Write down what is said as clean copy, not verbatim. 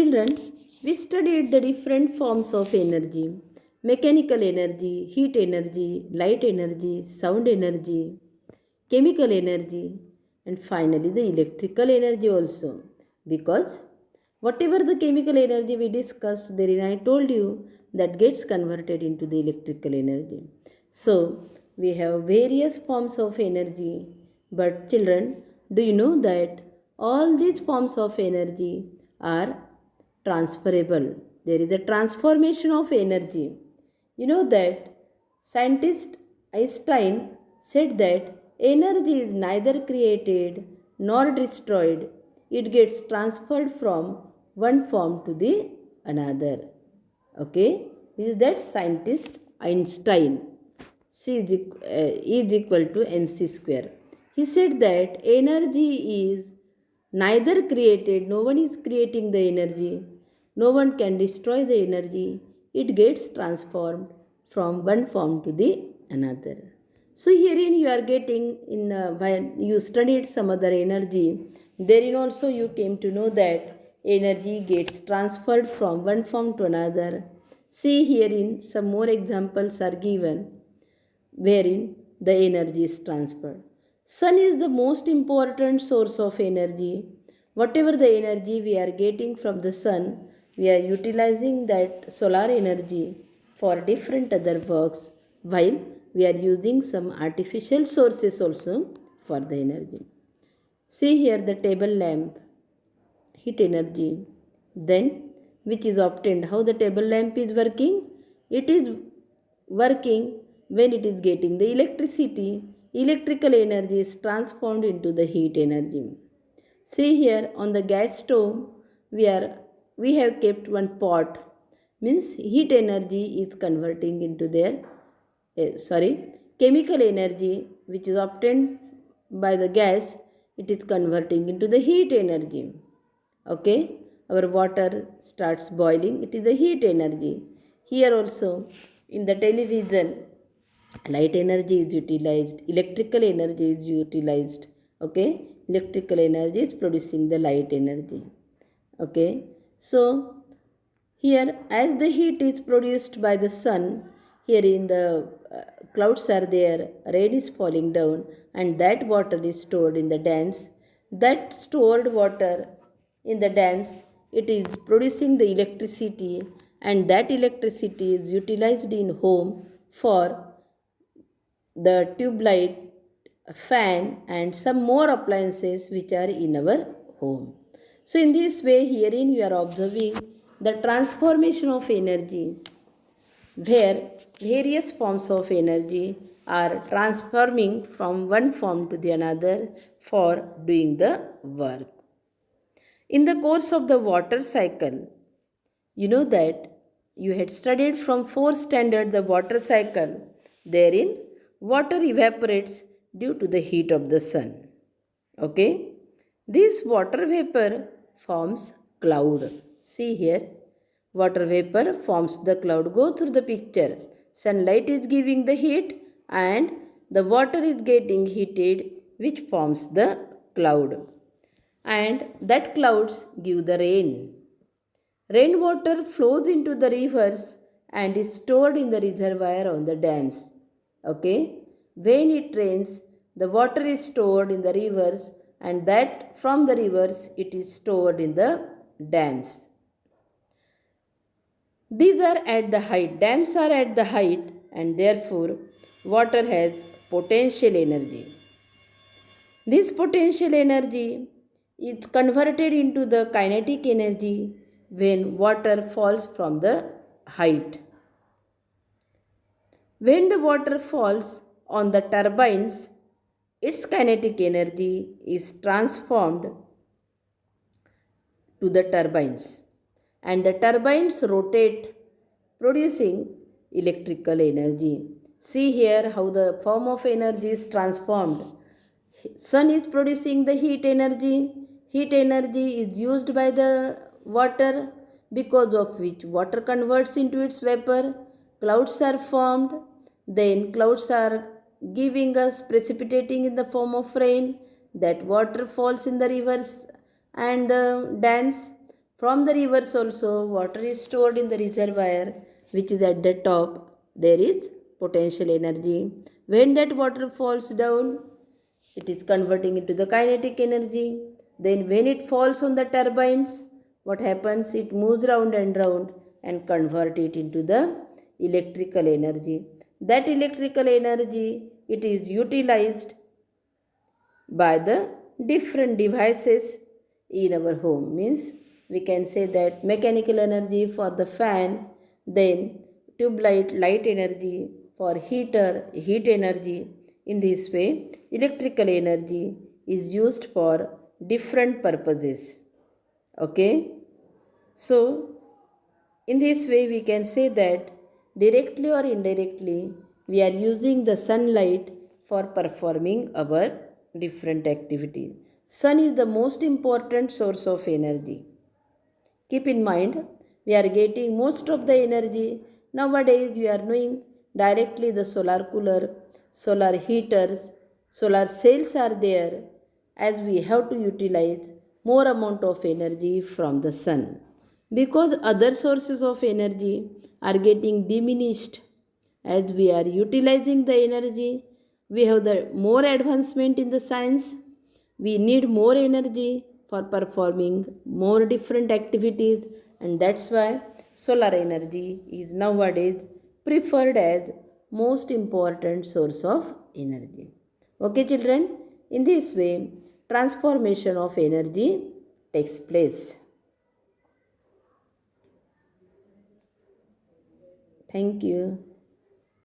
Children, we studied the different forms of energy: mechanical energy, heat energy, light energy, sound energy, chemical energy, and finally the electrical energy also. Because whatever the chemical energy we discussed therein, I told you that gets converted into the electrical energy. So we have various forms of energy. But children, do you know that all these forms of energy are transferable? There is a transformation of energy. You know that scientist Einstein said that energy is neither created nor destroyed, it gets transferred from one form to the another. Okay, is that scientist Einstein? is equal to mc square. He said that energy is neither created, no one is creating the energy, no one can destroy the energy, it gets transformed from one form to the another. So herein you are getting in when you studied some other energy, therein also you came to know that energy gets transferred from one form to another. See herein some more examples are given wherein the energy is transferred. Sun is the most important source of energy. Whatever the energy we are getting from the sun, we are utilizing that solar energy for different other works, while we are using some artificial sources also for the energy. See here the table lamp, heat energy, then which is obtained. How the table lamp is working? It is working when it is getting the electricity. Electrical energy is transformed into the heat energy. See here on the gas stove, we have kept one pot, means heat energy is converting into their chemical energy which is obtained by the gas, it is converting into the heat energy. Okay, our water starts boiling, it is the heat energy. Here also in the television, light energy is utilized, electrical energy is utilized. Okay, electrical energy is producing the light energy. Okay, so here as the heat is produced by the sun, here in the clouds are there, rain is falling down, and that water is stored in the dams. That stored water in the dams, it is producing the electricity, and that electricity is utilized in home for the tube light, fan, and some more appliances which are in our home. So in this way, herein you are observing the transformation of energy, where various forms of energy are transforming from one form to the another for doing the work. In the course of the water cycle, you know that you had studied from 4th standard the water cycle. Therein, water evaporates due to the heat of the sun. Okay? This water vapor forms cloud. See here, water vapor forms the cloud. Go through the picture. Sunlight is giving the heat and the water is getting heated, which forms the cloud. And that clouds give the rain. Rainwater flows into the rivers and is stored in the reservoir on the dams. Okay? When it rains, the water is stored in the rivers, and that from the rivers it is stored in the dams. These are at the height, dams are at the height, and therefore water has potential energy. This potential energy is converted into the kinetic energy when water falls from the height. When the water falls on the turbines, its kinetic energy is transformed to the turbines, and the turbines rotate, producing electrical energy. See here how the form of energy is transformed. Sun is producing the heat energy. Heat energy is used by the water, because of which water converts into its vapor. Clouds are formed. Then clouds are giving us precipitating in the form of rain. That water falls in the rivers and dams. From the rivers also, water is stored in the reservoir, which is at the top. There is potential energy. When that water falls down, it is converting into the kinetic energy. Then when it falls on the turbines, what happens? It moves round and round and convert it into the electrical energy. That electrical energy, it is utilized by the different devices in our home. Means we can say that mechanical energy for the fan, then tube light energy, for heater heat energy. In this way electrical energy is used for different purposes. Okay, so in this way we can say that directly or indirectly we are using the sunlight for performing our different activities. Sun is the most important source of energy. Keep in mind, we are getting most of the energy nowadays. We are knowing directly the solar cooler, solar heaters, solar cells are there, as we have to utilize more amount of energy from the sun, because other sources of energy are getting diminished. As we are utilizing the energy, we have the more advancement in the science, we need more energy for performing more different activities, and that's why solar energy is nowadays preferred as most important source of energy. Okay children, in this way transformation of energy takes place. Thank you.